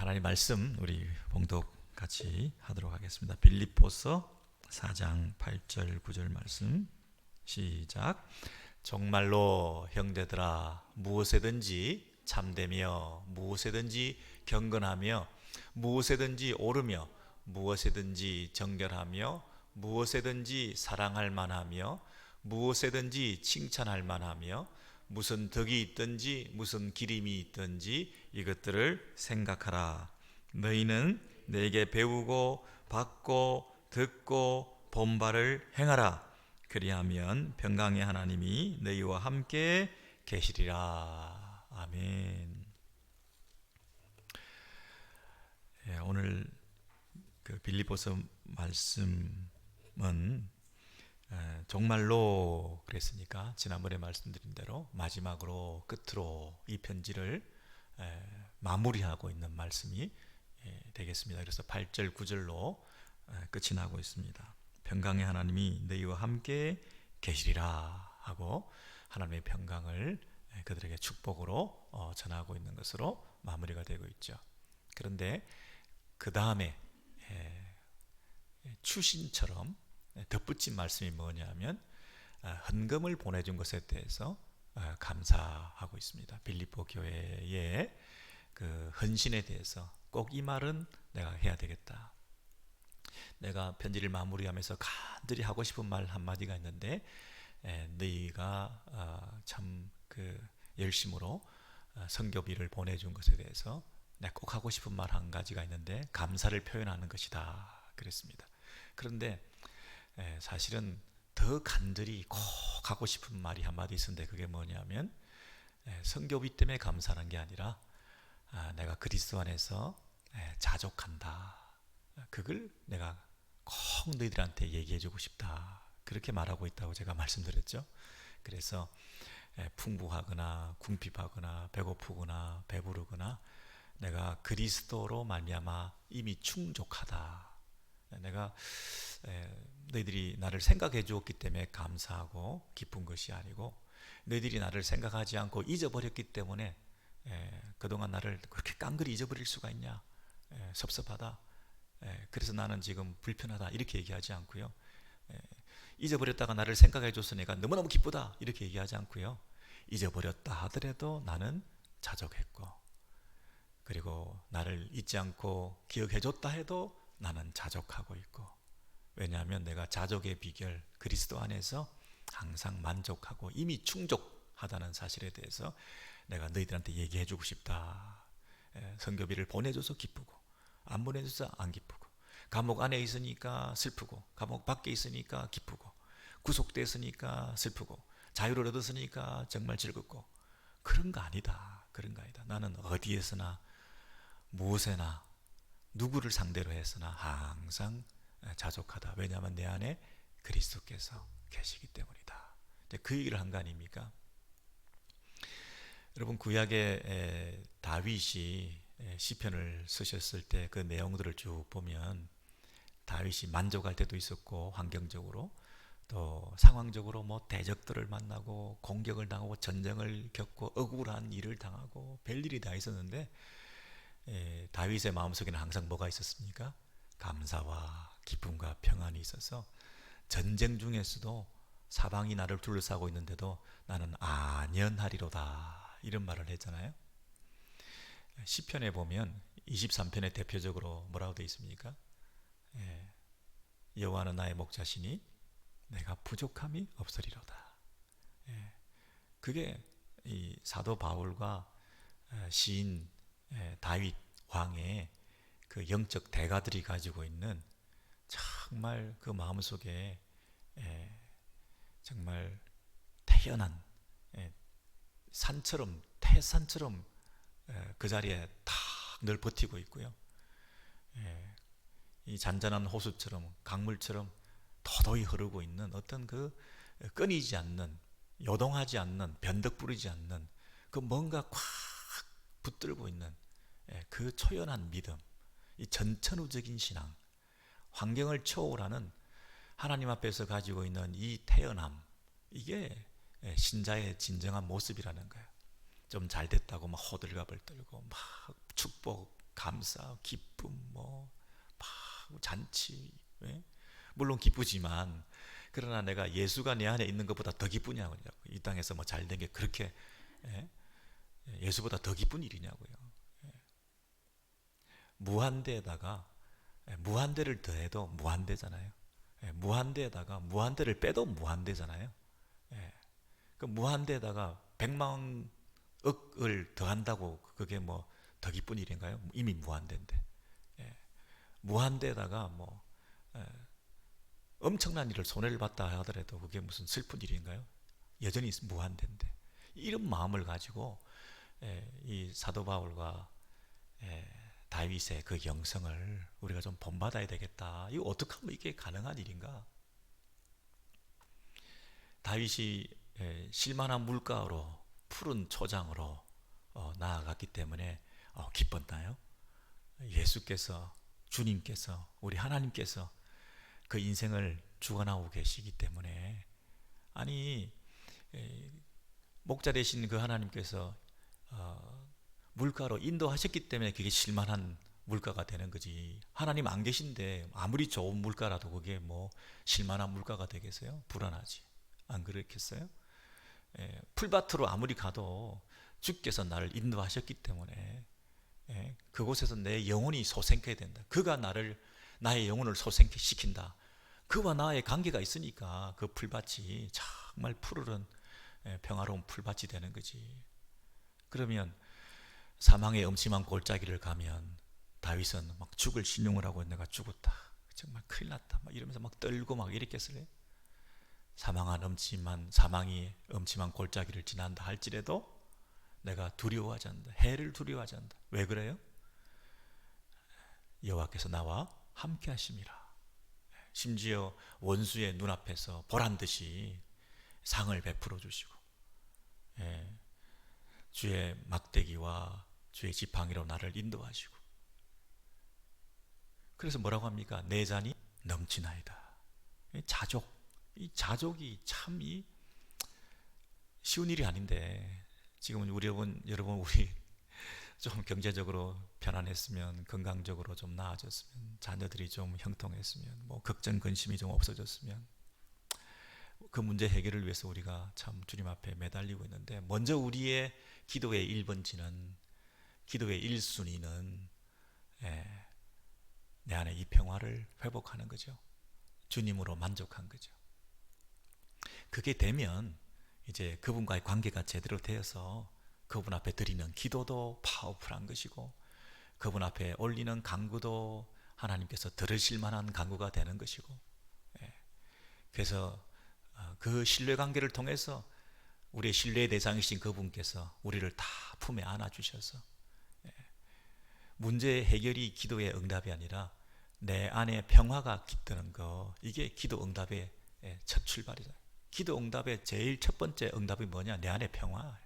하나님 말씀 우리 봉독 같이 하도록 하겠습니다. 빌립보서 4장 8절 9절 말씀 시작. 정말로 형제들아 무엇에든지 참되며 무엇에든지 경건하며 무엇에든지 오르며 무엇에든지 정결하며 무엇에든지 사랑할 만하며 무엇에든지 칭찬할 만하며 무슨 덕이 있든지 무슨 기림이 있든지 이것들을 생각하라. 너희는 내게 배우고 받고 듣고 본 바를 행하라. 그리하면 평강의 하나님이 너희와 함께 계시리라. 아멘. 오늘 그 빌립보서 말씀은 정말로 그랬으니까 지난번에 말씀드린 대로 마지막으로 끝으로 이 편지를 마무리하고 있는 말씀이 되겠습니다. 그래서 8절 9절로 끝이 나고 있습니다. 평강의 하나님이 너희와 함께 계시리라 하고 하나님의 평강을 그들에게 축복으로 전하고 있는 것으로 마무리가 되고 있죠. 그런데 그 다음에 추신처럼 덧붙인 말씀이 뭐냐면 헌금을 보내준 것에 대해서 감사하고 있습니다. 빌립보 교회의 그 헌신에 대해서 꼭 이 말은 내가 해야 되겠다. 내가 편지를 마무리하면서 간절히 하고 싶은 말 한마디가 있는데 너희가 참 그 열심으로 선교비를 보내준 것에 대해서 내가 꼭 하고 싶은 말 한 가지가 있는데 감사를 표현하는 것이다 그랬습니다. 그런데 사실은 더 간절히 꼭 하고 싶은 말이 한마디 있었는데 그게 뭐냐면 선교비 때문에 감사하는 게 아니라 내가 그리스도 안에서 자족한다. 그걸 내가 꼭 너희들한테 얘기해주고 싶다. 그렇게 말하고 있다고 제가 말씀드렸죠. 그래서 풍부하거나 궁핍하거나 배고프거나 배부르거나 내가 그리스도로 말미암아 이미 충족하다. 내가 너희들이 나를 생각해 주었기 때문에 감사하고 기쁜 것이 아니고 너희들이 나를 생각하지 않고 잊어버렸기 때문에 그동안 나를 그렇게 깡그리 잊어버릴 수가 있냐, 섭섭하다, 그래서 나는 지금 불편하다 이렇게 얘기하지 않고요. 잊어버렸다가 나를 생각해 줬으니까 너무너무 기쁘다 이렇게 얘기하지 않고요. 잊어버렸다 하더라도 나는 자족했고 그리고 나를 잊지 않고 기억해 줬다 해도 나는 자족하고 있고, 왜냐하면 내가 자족의 비결 그리스도 안에서 항상 만족하고 이미 충족하다는 사실에 대해서 내가 너희들한테 얘기해 주고 싶다. 선교비를 보내줘서 기쁘고 안 보내줘서 안 기쁘고 감옥 안에 있으니까 슬프고 감옥 밖에 있으니까 기쁘고 구속됐으니까 슬프고 자유를 얻었으니까 정말 즐겁고 그런 거 아니다. 그런 거 아니다. 나는 어디에서나 무엇에나 누구를 상대로 해서나 항상 자족하다. 왜냐하면 내 안에 그리스도께서 계시기 때문이다. 그 얘기를 한 거 아닙니까? 여러분 구약의 다윗이 시편을 쓰셨을 때 그 내용들을 쭉 보면 다윗이 만족할 때도 있었고 환경적으로 또 상황적으로 뭐 대적들을 만나고 공격을 당하고 전쟁을 겪고 억울한 일을 당하고 별일이 다 있었는데 다윗의 마음속에는 항상 뭐가 있었습니까? 감사와 기쁨과 평안이 있어서 전쟁 중에서도 사방이 나를 둘러싸고 있는데도 나는 안연하리로다 이런 말을 했잖아요. 시편에 보면 23편에 대표적으로 뭐라고 되어 있습니까? 여호와는 나의 목자시니 내가 부족함이 없으리로다. 그게 이 사도 바울과 시인 다윗 왕의 그 영적 대가들이 가지고 있는 정말 그 마음속에 정말 태연한 산처럼 태산처럼 그 자리에 딱 늘 버티고 있고요. 이 잔잔한 호수처럼 강물처럼 도도히 흐르고 있는 어떤 그 끊이지 않는 요동하지 않는 변덕 부리지 않는 그 뭔가 콱 붙들고 있는 그 초연한 믿음, 이 전천후적인 신앙, 환경을 초월하는 하나님 앞에서 가지고 있는 이 태연함, 이게 신자의 진정한 모습이라는 거예요. 좀 잘됐다고 막 호들갑을 떨고 막 축복 감사, 기쁨, 막 잔치. 예? 물론 기쁘지만 그러나 내가 예수가 내 안에 있는 것보다 더 기쁘냐고요. 이 땅에서 뭐 잘된 게 그렇게 예? 예수보다 더 기쁜 일이냐고요. 무한대에다가 무한대를 더해도 무한대잖아요. 무한대에다가 무한대를 빼도 무한대잖아요. 예. 그 무한대에다가 100만 억을 더한다고 그게 뭐 더 기쁜 일인가요? 이미 무한대인데. 예. 무한대에다가 예, 엄청난 일을 손해를 봤다 하더라도 그게 무슨 슬픈 일인가요? 여전히 무한대인데. 이런 마음을 가지고 이 사도 바울과 다윗의 그 영성을 우리가 좀 본받아야 되겠다. 이거 어떻게 하면 이게 가능한 일인가? 다윗이 실만한 물가로 푸른 초장으로 나아갔기 때문에 기뻤나요? 예수께서 주님께서 우리 하나님께서 그 인생을 주관하고 계시기 때문에 아니 목자 되신 그 하나님께서 물가로 인도하셨기 때문에 그게 실만한 물가가 되는 거지. 하나님 안 계신데 아무리 좋은 물가라도 그게 뭐 실만한 물가가 되겠어요? 불안하지. 안 그렇겠어요? 풀밭으로 아무리 가도 주께서 나를 인도하셨기 때문에 그곳에서 내 영혼이 소생케 된다. 그가 나의 영혼을 소생케 시킨다. 그와 나의 관계가 있으니까 그 풀밭이 정말 푸르른 평화로운 풀밭이 되는 거지. 그러면 사망의 음침한 골짜기를 가면 다윗은 막 죽을 신용을 하고 내가 죽었다. 정말 큰일 났다. 막 이러면서 막 떨고 막 이랬겠어요. 사망이 음침한 골짜기를 지난다 할지라도 내가 두려워하지 않는다. 해를 두려워하지 않는다. 왜 그래요? 여호와께서 나와 함께 하심이라. 심지어 원수의 눈앞에서 보란 듯이 상을 베풀어 주시고 주의 막대기와 주의 지팡이로 나를 인도하시고 그래서 뭐라고 합니까? 내 잔이 넘치나이다. 이 자족이 참 쉬운 일이 아닌데 지금 여러분 우리 좀 경제적으로 편안했으면 건강적으로 좀 나아졌으면 자녀들이 좀 형통했으면 뭐 걱정 근심이 좀 없어졌으면 그 문제 해결을 위해서 우리가 참 주님 앞에 매달리고 있는데 먼저 우리의 기도의 1번지는 기도의 1순위는 내 안에 이 평화를 회복하는 거죠. 주님으로 만족한 거죠. 그게 되면 이제 그분과의 관계가 제대로 되어서 그분 앞에 드리는 기도도 파워풀한 것이고 그분 앞에 올리는 간구도 하나님께서 들으실 만한 간구가 되는 것이고 그래서 그 신뢰관계를 통해서 우리의 신뢰의 대상이신 그분께서 우리를 다 품에 안아주셔서 문제 해결이 기도의 응답이 아니라 내 안에 평화가 깃드는 거 이게 기도 응답의 첫 출발이죠. 기도 응답의 제일 첫 번째 응답이 뭐냐? 내 안에 평화.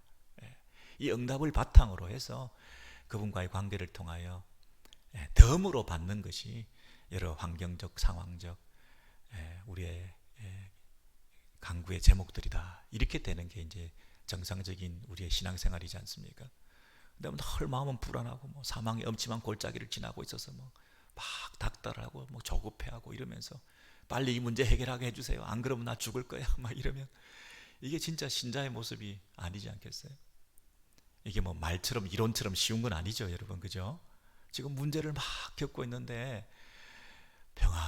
이 응답을 바탕으로 해서 그분과의 관계를 통하여 덤으로 받는 것이 여러 환경적, 상황적 우리의 간구의 제목들이다. 이렇게 되는 게 이제 정상적인 우리의 신앙생활이지 않습니까? 근데 늘 마음은 불안하고 뭐 사망의 엄침한 골짜기를 지나고 있어서 막 닥달하고 뭐 조급해하고 이러면서 빨리 이 문제 해결하게 해주세요. 안 그러면 나 죽을 거야. 막 이러면 이게 진짜 신자의 모습이 아니지 않겠어요? 이게 뭐 말처럼 이론처럼 쉬운 건 아니죠, 여러분, 그죠? 지금 문제를 막 겪고 있는데 평화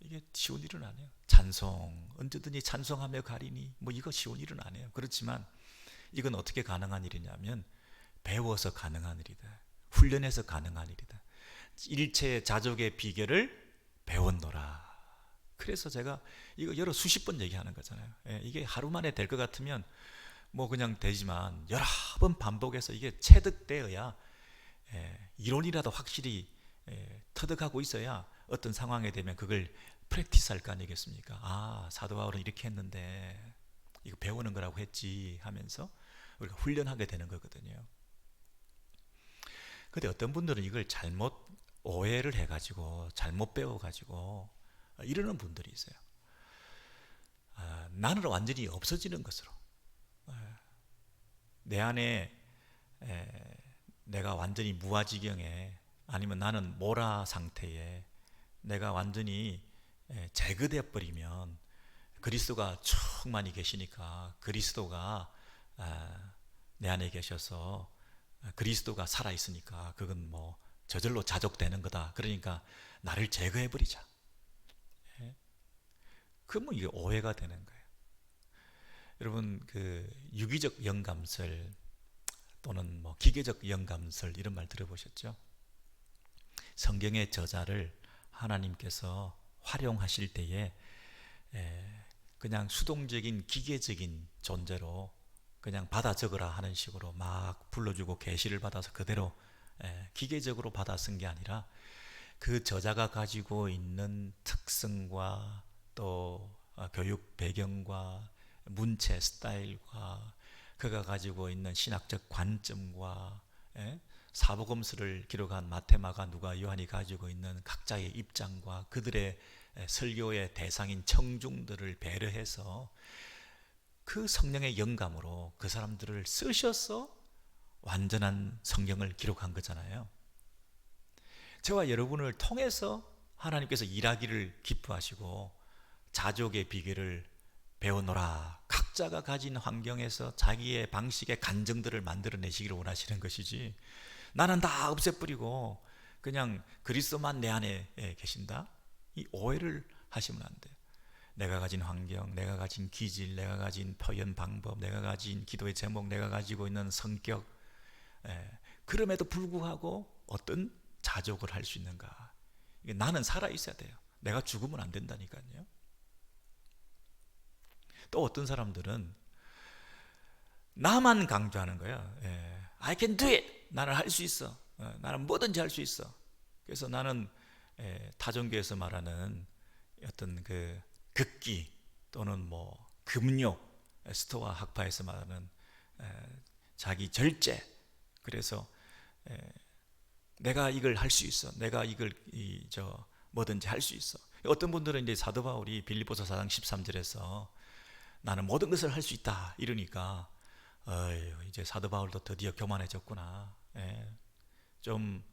이게 쉬운 일은 아니에요. 찬송 언제든지 찬송하며 가리니 뭐 이거 쉬운 일은 아니에요. 그렇지만 이건 어떻게 가능한 일이냐면 배워서 가능한 일이다. 훈련해서 가능한 일이다. 일체의 자족의 비결을 배웠노라. 그래서 제가 이거 여러 수십 번 얘기하는 거잖아요. 이게 하루 만에 될 것 같으면 뭐 그냥 되지만 여러 번 반복해서 이게 체득되어야 이론이라도 확실히 터득하고 있어야 어떤 상황에 되면 그걸 프랙티스 할 거 아니겠습니까? 아, 사도 바울은 이렇게 했는데 이거 배우는 거라고 했지 하면서 우리가 훈련하게 되는 거거든요. 근데 어떤 분들은 이걸 잘못 오해를 해가지고 잘못 배워가지고 이러는 분들이 있어요. 나는 완전히 없어지는 것으로 내 안에 내가 완전히 무아지경에, 아니면 나는 모라 상태에 내가 완전히 제거되어 버리면, 그리스도가 충만히 계시니까, 그리스도가 내 안에 계셔서 그리스도가 살아 있으니까 그건 뭐 저절로 자족되는 거다. 그러니까 나를 제거해 버리자. 그러면 이게 오해가 되는 거예요. 여러분, 그 유기적 영감설 또는 뭐 기계적 영감설, 이런 말 들어보셨죠? 성경의 저자를 하나님께서 활용하실 때에 그냥 수동적인 기계적인 존재로 그냥 받아 적으라 하는 식으로 막 불러주고 계시를 받아서 그대로 기계적으로 받아 쓴 게 아니라, 그 저자가 가지고 있는 특성과 또 교육 배경과 문체 스타일과 그가 가지고 있는 신학적 관점과 사복음서를 기록한 마태, 마가, 누가, 요한이 가지고 있는 각자의 입장과 그들의 설교의 대상인 청중들을 배려해서 그 성령의 영감으로 그 사람들을 쓰셔서 완전한 성경을 기록한 거잖아요. 저와 여러분을 통해서 하나님께서 일하기를 기뻐하시고 자족의 비결을 배워노라, 각자가 가진 환경에서 자기의 방식의 간증들을 만들어내시기를 원하시는 것이지, 나는 다 없애버리고 그냥 그리스도만 내 안에 계신다, 이 오해를 하시면 안 돼요. 내가 가진 환경, 내가 가진 기질, 내가 가진 표현 방법, 내가 가진 기도의 제목, 내가 가지고 있는 성격, 그럼에도 불구하고 어떤 자족을 할 수 있는가? 나는 살아있어야 돼요. 내가 죽으면 안 된다니까요. 또 어떤 사람들은 나만 강조하는 거예요. I can do it. 나는 할 수 있어. 나는 뭐든지 할 수 있어. 그래서 나는 타종교에서 말하는 어떤 그 극기 또는 뭐 금욕, 스토아 학파에서 말하는 자기 절제. 그래서 내가 이걸 할 수 있어. 내가 이걸 뭐든지 할 수 있어. 어떤 분들은 이제 사도 바울이 빌립보서 4장 13절에서 나는 모든 것을 할 수 있다 이러니까, 이제 사도 바울도 드디어 교만해졌구나. 좀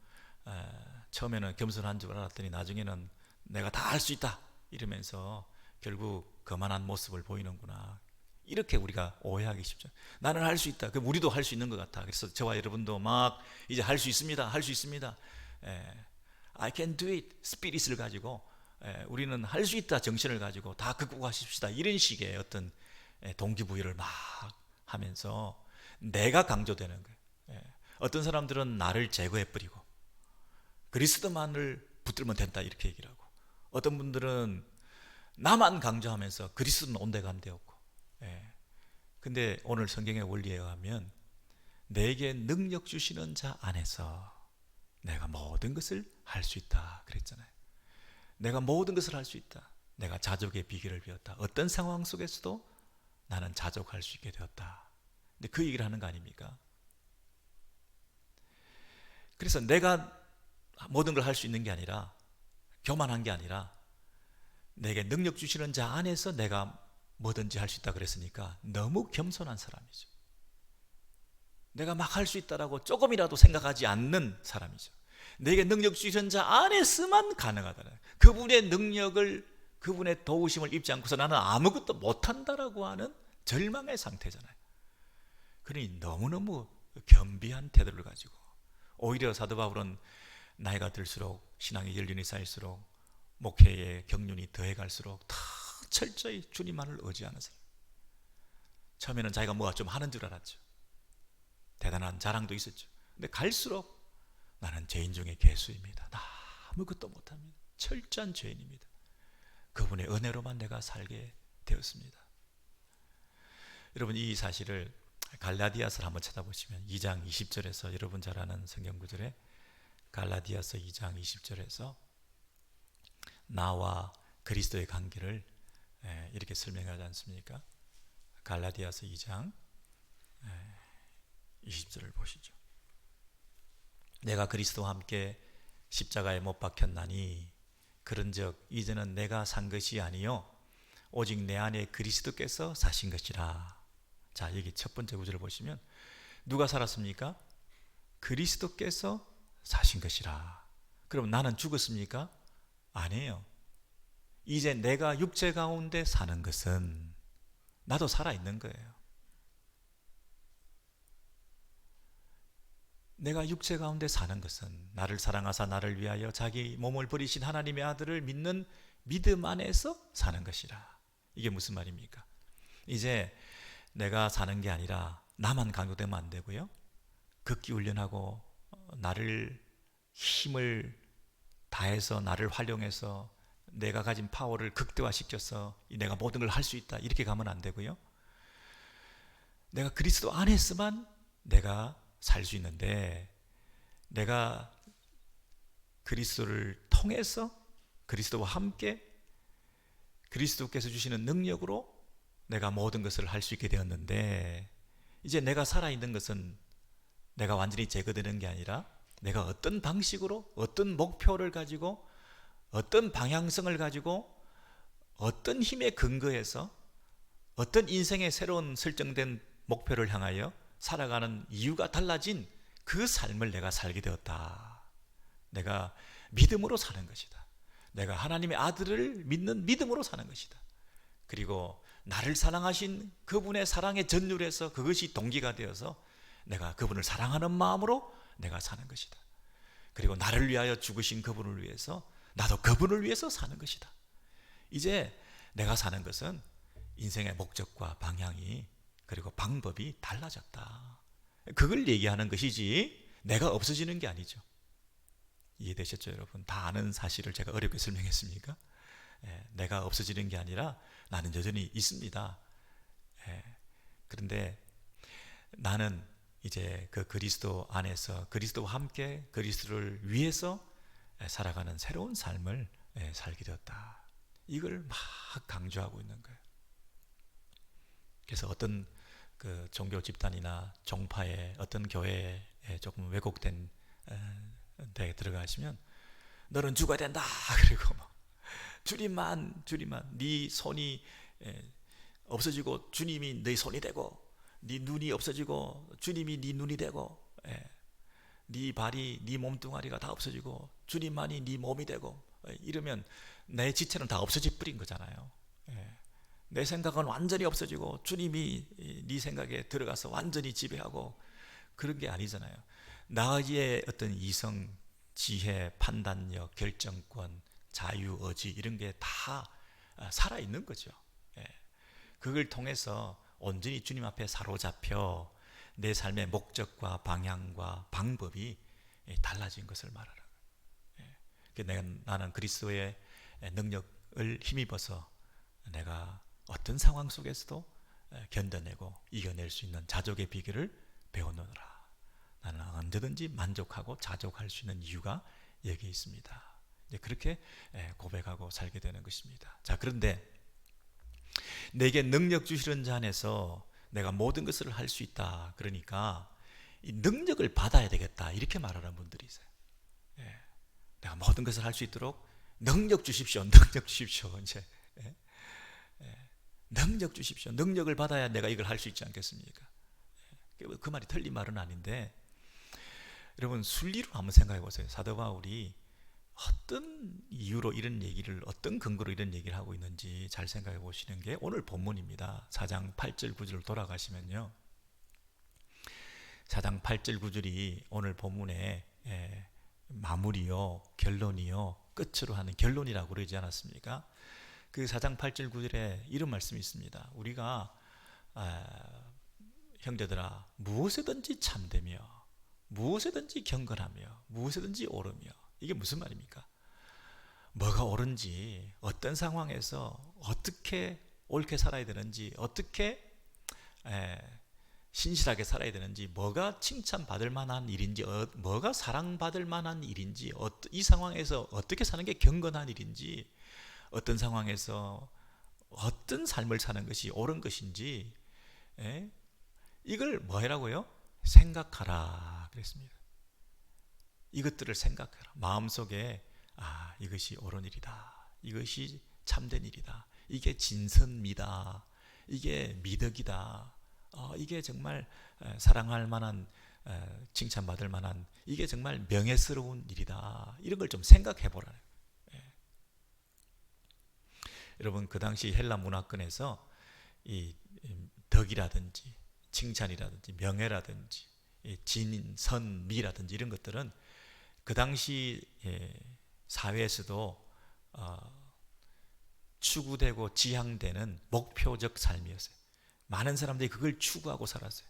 처음에는 겸손한 줄 알았더니 나중에는 내가 다 할 수 있다 이러면서 결국 거만한 모습을 보이는구나. 이렇게 우리가 오해하기 쉽죠. 나는 할 수 있다. 그럼 우리도 할 수 있는 것 같아. 그래서 저와 여러분도 막 이제 할 수 있습니다. 할 수 있습니다. I can do it. 스피릿을 가지고 우리는 할 수 있다 정신을 가지고 다 극복하십시다, 이런 식의 어떤 동기부여를 막 하면서 내가 강조되는 거예요. 어떤 사람들은 나를 제거해버리고 그리스도만을 붙들면 된다 이렇게 얘기를 하고, 어떤 분들은 나만 강조하면서 그리스도는 온데간데 없고. 근데 오늘 성경의 원리에 의하면 내게 능력 주시는 자 안에서 내가 모든 것을 할 수 있다 그랬잖아요. 내가 모든 것을 할 수 있다. 내가 자족의 비결을 배웠다. 어떤 상황 속에서도 나는 자족할 수 있게 되었다. 근데 그 얘기를 하는 거 아닙니까? 그래서 내가 모든 걸 할 수 있는 게 아니라, 교만한 게 아니라, 내게 능력 주시는 자 안에서 내가 뭐든지 할 수 있다 그랬으니까 너무 겸손한 사람이죠. 내가 막 할 수 있다라고 조금이라도 생각하지 않는 사람이죠. 내게 능력 주시는 자 안에서만 가능하다는, 그분의 능력을, 그분의 도우심을 입지 않고서 나는 아무것도 못한다라고 하는 절망의 상태잖아요. 그러니 너무너무 겸비한 태도를 가지고, 오히려 사도 바울은 나이가 들수록, 신앙의 연륜이 쌓일수록, 목회의 경륜이 더해갈수록 더 철저히 주님만을 의지하는 사람. 처음에는 자기가 뭐가 좀 하는 줄 알았죠. 대단한 자랑도 있었죠. 근데 갈수록 나는 죄인 중에 괴수입니다. 나 아무것도 못합니다. 철저한 죄인입니다. 그분의 은혜로만 내가 살게 되었습니다. 여러분, 이 사실을 갈라디아서를 한번 찾아보시면 2장 20절에서, 여러분 잘 아는 성경 구절에 갈라디아서 2장 20절에서 나와 그리스도의 관계를 이렇게 설명하지 않습니까? 갈라디아서 2장 20절을 보시죠. 내가 그리스도와 함께 십자가에 못 박혔나니 그런즉 이제는 내가 산 것이 아니요 오직 내 안에 그리스도께서 사신 것이라. 자, 여기 첫 번째 구절을 보시면 누가 살았습니까? 그리스도께서 사신 것이라. 그럼 나는 죽었습니까? 아니에요. 이제 내가 육체 가운데 사는 것은 나도 살아있는 거예요. 내가 육체 가운데 사는 것은 나를 사랑하사 나를 위하여 자기 몸을 버리신 하나님의 아들을 믿는 믿음 안에서 사는 것이라. 이게 무슨 말입니까? 이제 내가 사는 게 아니라 나만 강요되면 안 되고요. 극기 훈련하고 나를 힘을 다해서 나를 활용해서 내가 가진 파워를 극대화시켜서 내가 모든 걸 할 수 있다 이렇게 가면 안 되고요. 내가 그리스도 안에서만 내가 살 수 있는데 내가 그리스도를 통해서 그리스도와 함께 그리스도께서 주시는 능력으로 내가 모든 것을 할 수 있게 되었는데 이제 내가 살아있는 것은 내가 완전히 제거되는 게 아니라 내가 어떤 방식으로 어떤 목표를 가지고 어떤 방향성을 가지고 어떤 힘에 근거해서 어떤 인생의 새로운 설정된 목표를 향하여 살아가는 이유가 달라진 그 삶을 내가 살게 되었다. 내가 믿음으로 사는 것이다. 내가 하나님의 아들을 믿는 믿음으로 사는 것이다. 그리고 나를 사랑하신 그분의 사랑에 전율해서 그것이 동기가 되어서 내가 그분을 사랑하는 마음으로 내가 사는 것이다. 그리고 나를 위하여 죽으신 그분을 위해서 나도 그분을 위해서 사는 것이다. 이제 내가 사는 것은 인생의 목적과 방향이 그리고 방법이 달라졌다. 그걸 얘기하는 것이지 내가 없어지는 게 아니죠. 이해되셨죠, 여러분? 다 아는 사실을 제가 어렵게 설명했습니까? 내가 없어지는 게 아니라 나는 여전히 있습니다. 그런데 나는 이제 그 그리스도 안에서 그리스도와 함께 그리스도를 위해서 살아가는 새로운 삶을 살게 되었다. 이걸 막 강조하고 있는 거예요. 그래서 어떤 그 종교 집단이나 종파의 어떤 교회에 조금 왜곡된 데에 들어가시면 너는 죽어야 된다. 그리고 막 주님만 네 손이 없어지고 주님이 네 손이 되고 네 눈이 없어지고 주님이 네 눈이 되고 네 발이 네 몸뚱아리가 다 없어지고 주님만이 네 몸이 되고 이러면 내 지체는 다 없어져 버린 거잖아요. 내 생각은 완전히 없어지고 주님이 네 생각에 들어가서 완전히 지배하고 그런 게 아니잖아요. 나의 어떤 이성, 지혜, 판단력, 결정권, 자유, 의지 이런 게 다 살아있는 거죠. 그걸 통해서 온전히 주님 앞에 사로잡혀 내 삶의 목적과 방향과 방법이 달라진 것을 말하는 거예요. 나는 그리스도의 능력을 힘입어서 내가 어떤 상황 속에서도 견뎌내고 이겨낼 수 있는 자족의 비결을 배우노라. 나는 언제든지 만족하고 자족할 수 있는 이유가 여기 있습니다. 그렇게 고백하고 살게 되는 것입니다. 자, 그런데 내게 능력 주시는 자 안에서 내가 모든 것을 할 수 있다. 그러니까 이 능력을 받아야 되겠다. 이렇게 말하는 분들이 있어요. 내가 모든 것을 할 수 있도록 능력 주십시오. 능력 주십시오. 이제 능력 주십시오. 능력을 받아야 내가 이걸 할 수 있지 않겠습니까? 그 말이 틀린 말은 아닌데 여러분 순리로 한번 생각해 보세요. 사도 바울이 어떤 이유로 이런 얘기를 어떤 근거로 이런 얘기를 하고 있는지 잘 생각해 보시는 게 오늘 본문입니다. 4장 8절 9절 돌아가시면요. 4장 8절 9절이 오늘 본문의 마무리요, 결론이요, 끝으로 하는 결론이라고 그러지 않았습니까? 그 4장 8절 9절에 이런 말씀이 있습니다. 우리가 형제들아 무엇에든지 참되며 무엇에든지 경건하며 무엇에든지 옳으며 이게 무슨 말입니까? 뭐가 옳은지 어떤 상황에서 어떻게 옳게 살아야 되는지 어떻게 신실하게 살아야 되는지 뭐가 칭찬받을 만한 일인지 뭐가 사랑받을 만한 일인지 이 상황에서 어떻게 사는 게 경건한 일인지 어떤 상황에서 어떤 삶을 사는 것이 옳은 것인지 이걸 뭐 해라고요? 생각하라 그랬습니다. 이것들을 생각하라. 마음속에 이것이 옳은 일이다. 이것이 참된 일이다. 이게 진선미다. 이게 미덕이다. 이게 정말 사랑할 만한 칭찬받을 만한, 이게 정말 명예스러운 일이다, 이런 걸 좀 생각해 보라는 거예요. 여러분, 그 당시 헬라 문화권에서 이 덕이라든지 칭찬이라든지 명예라든지 진, 선, 미라든지 이런 것들은 그 당시 사회에서도 추구되고 지향되는 목표적 삶이었어요. 많은 사람들이 그걸 추구하고 살았어요.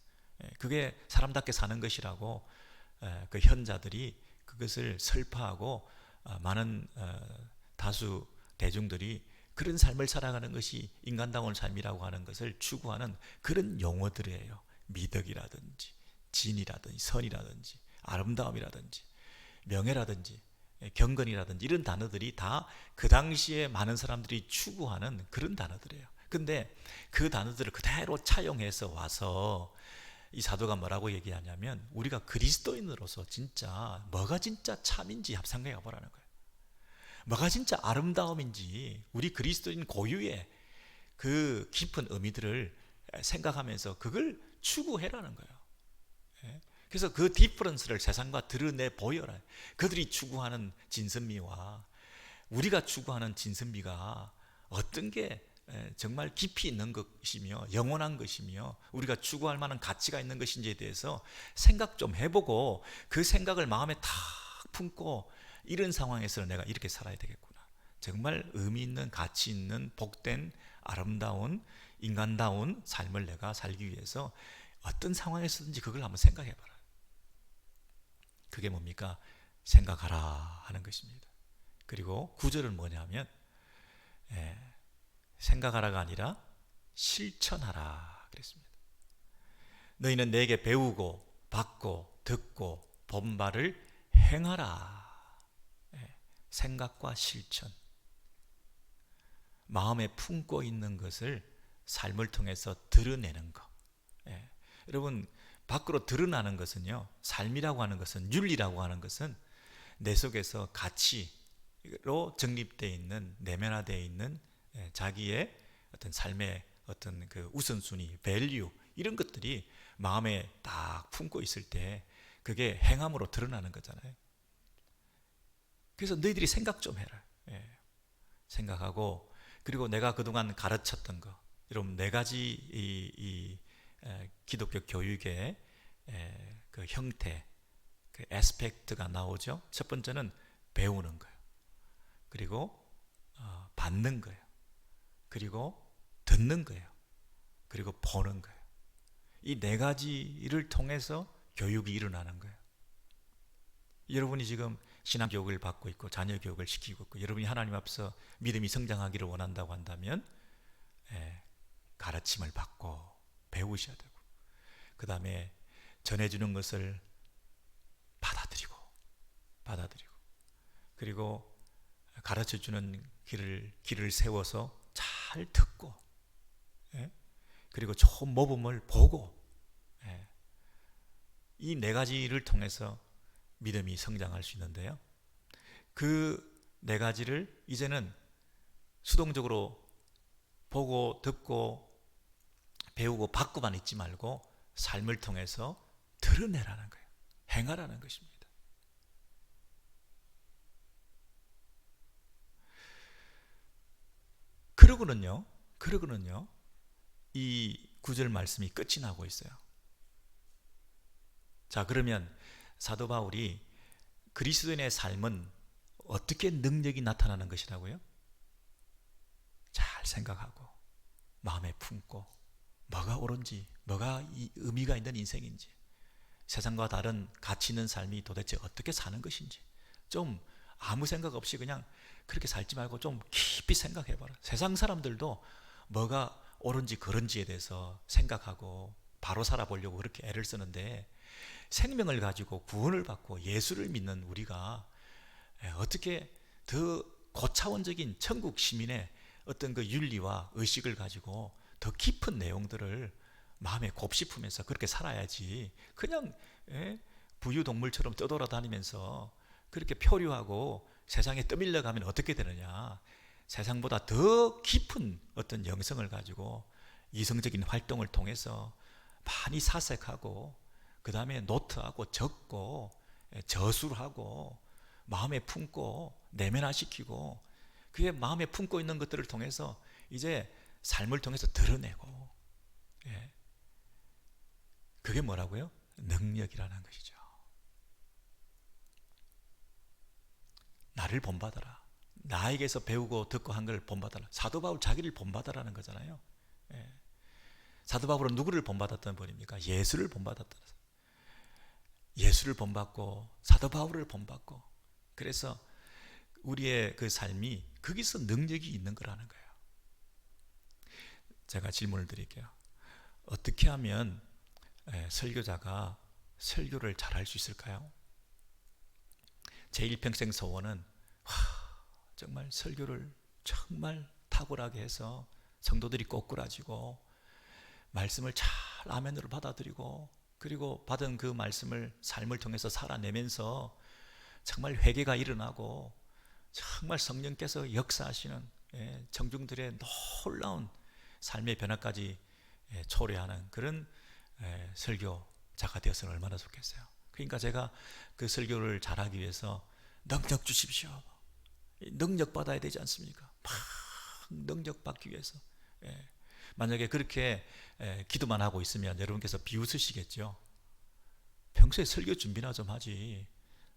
그게 사람답게 사는 것이라고 그 현자들이 그것을 설파하고 많은 다수 대중들이 그런 삶을 살아가는 것이 인간다운 삶이라고 하는 것을 추구하는 그런 용어들이에요. 미덕이라든지 진이라든지 선이라든지 아름다움이라든지 명예라든지 경건이라든지 이런 단어들이 다 그 당시에 많은 사람들이 추구하는 그런 단어들이에요. 근데 그 단어들을 그대로 차용해서 와서 이 사도가 뭐라고 얘기하냐면, 우리가 그리스도인으로서 진짜 뭐가 진짜 참인지 생각해 보라는 거예요. 뭐가 진짜 아름다움인지 우리 그리스도인 고유의 그 깊은 의미들을 생각하면서 그걸 추구해라는 거예요. 그래서 그 디퍼런스를 세상과 드러내 보여라. 그들이 추구하는 진선미와 우리가 추구하는 진선미가 어떤 게 정말 깊이 있는 것이며 영원한 것이며 우리가 추구할 만한 가치가 있는 것인지에 대해서 생각 좀 해보고, 그 생각을 마음에 탁 품고 이런 상황에서 내가 이렇게 살아야 되겠구나, 정말 의미 있는 가치 있는 복된 아름다운 인간다운 삶을 내가 살기 위해서 어떤 상황에서든지 그걸 한번 생각해 봐라. 그게 뭡니까? 생각하라 하는 것입니다. 그리고 구절은 뭐냐면 생각하라가 아니라 실천하라 그랬습니다. 너희는 내게 배우고 받고 듣고 본 바를 행하라. 생각과 실천, 마음에 품고 있는 것을 삶을 통해서 드러내는 것. 여러분, 밖으로 드러나는 것은요, 삶이라고 하는 것은, 윤리라고 하는 것은 내 속에서 가치로 정립되어 있는, 내면화되어 있는 자기의 어떤 삶의 어떤 그 우선순위, 밸류, 이런 것들이 마음에 딱 품고 있을 때 그게 행함으로 드러나는 거잖아요. 그래서 너희들이 생각 좀 해라. 생각하고, 그리고 내가 그동안 가르쳤던 거, 여러분, 네 가지 이 기독교 교육의 그 형태, 그 에스펙트가 나오죠. 첫 번째는 배우는 거예요. 그리고 받는 거예요. 그리고 듣는 거예요. 그리고 보는 거예요. 이 네 가지를 통해서 교육이 일어나는 거예요. 여러분이 지금 신앙교육을 받고 있고 자녀 교육을 시키고 있고, 여러분이 하나님 앞에서 믿음이 성장하기를 원한다고 한다면 가르침을 받고 배우셔야 되고, 그 다음에 전해주는 것을 받아들이고, 그리고 가르쳐주는 길을 세워서 잘 듣고, 그리고 좋은 모범을 보고, 이 네 가지를 통해서 믿음이 성장할 수 있는데요, 그 네 가지를 이제는 수동적으로 보고 듣고 배우고 받고만 있지 말고 삶을 통해서 드러내라는 거예요. 행하라는 것입니다. 그러고는요 이 구절 말씀이 끝이 나고 있어요. 자, 그러면 사도 바울이 그리스도인의 삶은 어떻게 능력이 나타나는 것이라고요? 잘 생각하고 마음에 품고, 뭐가 옳은지, 뭐가 의미가 있는 인생인지, 세상과 다른 가치 있는 삶이 도대체 어떻게 사는 것인지, 좀 아무 생각 없이 그냥 그렇게 살지 말고 좀 깊이 생각해봐라. 세상 사람들도 뭐가 옳은지 그른지에 대해서 생각하고 바로 살아보려고 그렇게 애를 쓰는데, 생명을 가지고 구원을 받고 예수를 믿는 우리가 어떻게 더 고차원적인 천국 시민의 어떤 그 윤리와 의식을 가지고 더 깊은 내용들을 마음에 곱씹으면서 그렇게 살아야지, 그냥 부유동물처럼 떠돌아다니면서 그렇게 표류하고 세상에 떠밀려 가면 어떻게 되느냐. 세상보다 더 깊은 어떤 영성을 가지고 이성적인 활동을 통해서 많이 사색하고, 그 다음에 노트하고 적고 저술하고 마음에 품고 내면화시키고, 그게 마음에 품고 있는 것들을 통해서 이제 삶을 통해서 드러내고, 예. 그게 뭐라고요? 능력이라는 것이죠. 나를 본받아라. 나에게서 배우고 듣고 한 걸 본받아라. 사도 바울 자기를 본받아라는 거잖아요. 예. 사도 바울은 누구를 본받았던 분입니까? 예수를 본받았던, 예수를 본받고 사도 바울을 본받고, 그래서 우리의 그 삶이 거기서 능력이 있는 거라는 거예요. 제가 질문을 드릴게요. 어떻게 하면 설교자가 설교를 잘할 수 있을까요? 제 일평생 소원은 정말 설교를 정말 탁월하게 해서 성도들이 꼬꾸라지고 말씀을 잘 아멘으로 받아들이고, 그리고 받은 그 말씀을 삶을 통해서 살아내면서 정말 회개가 일어나고 정말 성령께서 역사하시는 청중들의 놀라운 삶의 변화까지 초래하는 그런 설교자가 되었으면 얼마나 좋겠어요. 그러니까 제가 그 설교를 잘하기 위해서 능력 주십시오. 능력 받아야 되지 않습니까? 막 능력 받기 위해서. 만약에 그렇게 기도만 하고 있으면 여러분께서 비웃으시겠죠. 평소에 설교 준비나 좀 하지.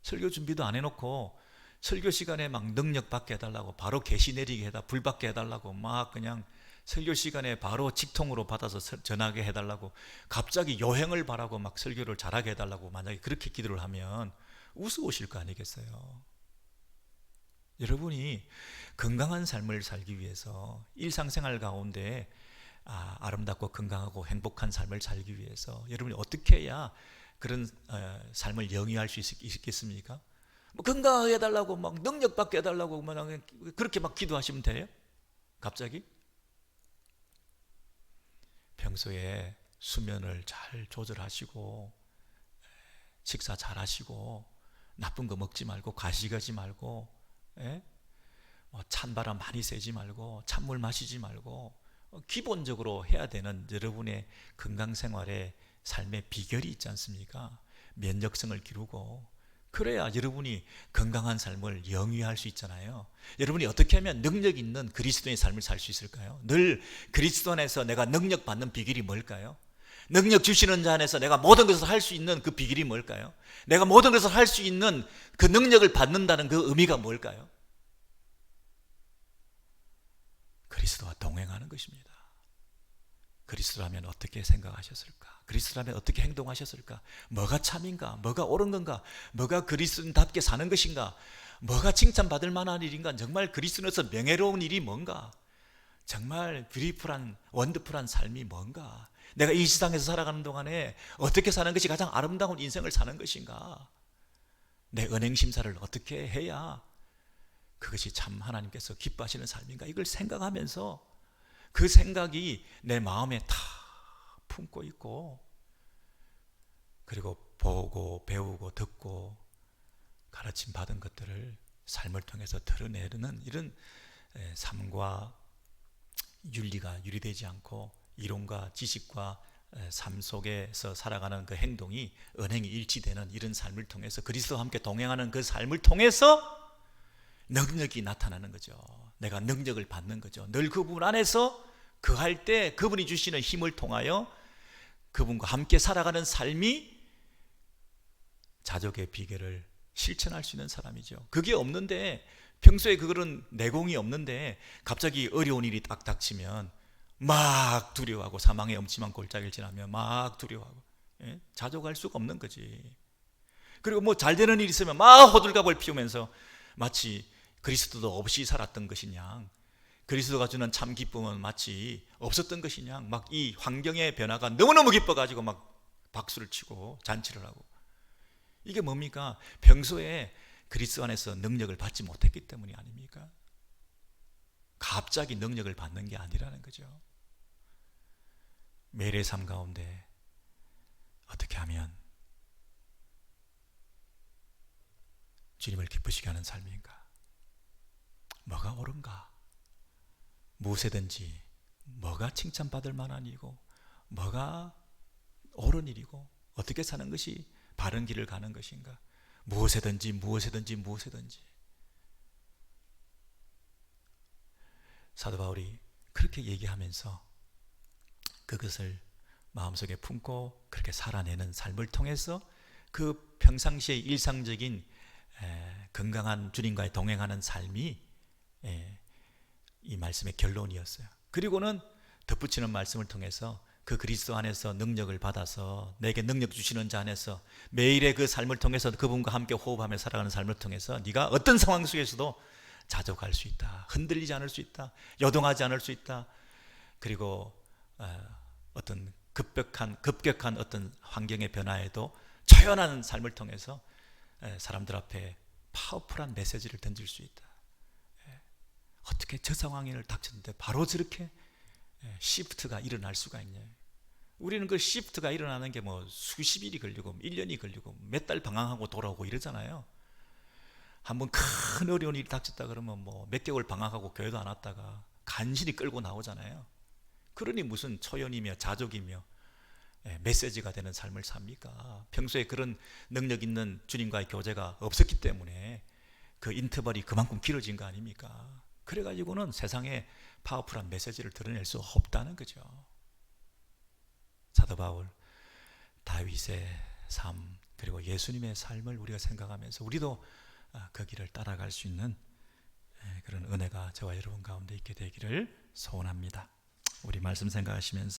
설교 준비도 안 해놓고 설교 시간에 막 능력 받게 해달라고, 바로 계시 내리게 해달라고, 불 받게 해달라고, 막 그냥 설교 시간에 바로 직통으로 받아서 전하게 해달라고, 갑자기 요행을 바라고 막 설교를 잘하게 해달라고, 만약에 그렇게 기도를 하면 우스우실 거 아니겠어요. 여러분이 건강한 삶을 살기 위해서, 일상생활 가운데 아름답고 건강하고 행복한 삶을 살기 위해서 여러분이 어떻게 해야 그런 삶을 영위할 수 있겠습니까? 뭐 건강하게 해달라고, 막 능력 받게 해달라고, 그렇게 막 기도하시면 돼요? 갑자기? 평소에 수면을 잘 조절하시고, 식사 잘 하시고, 나쁜 거 먹지 말고, 가식하지 말고, 뭐 찬바람 많이 쐬지 말고, 찬물 마시지 말고, 기본적으로 해야 되는 여러분의 건강생활의 삶의 비결이 있지 않습니까? 면역성을 기르고, 그래야 여러분이 건강한 삶을 영위할 수 있잖아요. 여러분이 어떻게 하면 능력 있는 그리스도인의 삶을 살 수 있을까요? 늘 그리스도 안에서 내가 능력 받는 비결이 뭘까요? 능력 주시는 자 안에서 내가 모든 것을 할 수 있는 그 비결이 뭘까요? 내가 모든 것을 할 수 있는 그 능력을 받는다는 그 의미가 뭘까요? 그리스도와 동행하는 것입니다. 그리스도라면 어떻게 생각하셨을까? 그리스도라면 어떻게 행동하셨을까? 뭐가 참인가? 뭐가 옳은 건가? 뭐가 그리스도인답게 사는 것인가? 뭐가 칭찬받을 만한 일인가? 정말 그리스도인으로서 명예로운 일이 뭔가? 정말 뷰티풀한 원더풀한 삶이 뭔가? 내가 이 세상에서 살아가는 동안에 어떻게 사는 것이 가장 아름다운 인생을 사는 것인가? 내 은행심사를 어떻게 해야 그것이 참 하나님께서 기뻐하시는 삶인가? 이걸 생각하면서 그 생각이 내 마음에 다 품고 있고, 그리고 보고 배우고 듣고 가르침 받은 것들을 삶을 통해서 드러내는 이런 삶과 윤리가 유리되지 않고, 이론과 지식과 삶 속에서 살아가는 그 행동이 은행이 일치되는 이런 삶을 통해서, 그리스도와 함께 동행하는 그 삶을 통해서 능력이 나타나는 거죠. 내가 능력을 받는 거죠. 늘 그분 안에서 거할 때 그분이 주시는 힘을 통하여 그분과 함께 살아가는 삶이 자족의 비결을 실천할 수 있는 사람이죠. 그게 없는데, 평소에 그런 내공이 없는데 갑자기 어려운 일이 딱 닥치면 막 두려워하고, 사망의 엄침한 골짜기를 지나면 막 두려워하고, 자족할 수가 없는 거지. 그리고 뭐 잘 되는 일이 있으면 막 호들갑을 피우면서 마치 그리스도도 없이 살았던 것이냐, 그리스도가 주는 참 기쁨은 마치 없었던 것이냐, 막 이 환경의 변화가 너무너무 기뻐가지고 막 박수를 치고 잔치를 하고, 이게 뭡니까? 평소에 그리스도 안에서 능력을 받지 못했기 때문이 아닙니까? 갑자기 능력을 받는 게 아니라는 거죠. 매일의 삶 가운데 어떻게 하면 주님을 기쁘시게 하는 삶인가? 뭐가 옳은가? 무엇이든지 뭐가 칭찬받을 만한 일이고, 뭐가 옳은 일이고, 어떻게 사는 것이 바른 길을 가는 것인가? 무엇에든지 무엇에든지 무엇에든지. 사도 바울이 그렇게 얘기하면서 그것을 마음속에 품고 그렇게 살아내는 삶을 통해서 그 평상시의 일상적인 건강한 주님과의 동행하는 삶이 이 말씀의 결론이었어요. 그리고는 덧붙이는 말씀을 통해서 그 그리스도 안에서 능력을 받아서 내게 능력 주시는 자 안에서 매일의 그 삶을 통해서 그분과 함께 호흡하며 살아가는 삶을 통해서 네가 어떤 상황 속에서도 자족할 수 있다. 흔들리지 않을 수 있다. 요동하지 않을 수 있다. 그리고 어떤 급격한 어떤 환경의 변화에도 처연한 삶을 통해서 사람들 앞에 파워풀한 메시지를 던질 수 있다. 어떻게 저 상황을 닥쳤는데 바로 저렇게 시프트가 일어날 수가 있냐. 우리는 그 시프트가 일어나는 게 뭐 수십 일이 걸리고 1년이 걸리고 몇 달 방황하고 돌아오고 이러잖아요. 한번 큰 어려운 일이 닥쳤다 그러면 뭐 몇 개월 방황하고 교회도 안 왔다가 간신히 끌고 나오잖아요. 그러니 무슨 초연이며 자족이며 메시지가 되는 삶을 삽니까? 평소에 그런 능력 있는 주님과의 교제가 없었기 때문에 그 인터벌이 그만큼 길어진 거 아닙니까? 그래가지고는 세상에 파워풀한 메시지를 드러낼 수 없다는 거죠. 사도 바울, 다윗의 삶, 그리고 예수님의 삶을 우리가 생각하면서 우리도 그 길을 따라갈 수 있는 그런 은혜가 저와 여러분 가운데 있게 되기를 소원합니다. 우리 말씀 생각하시면서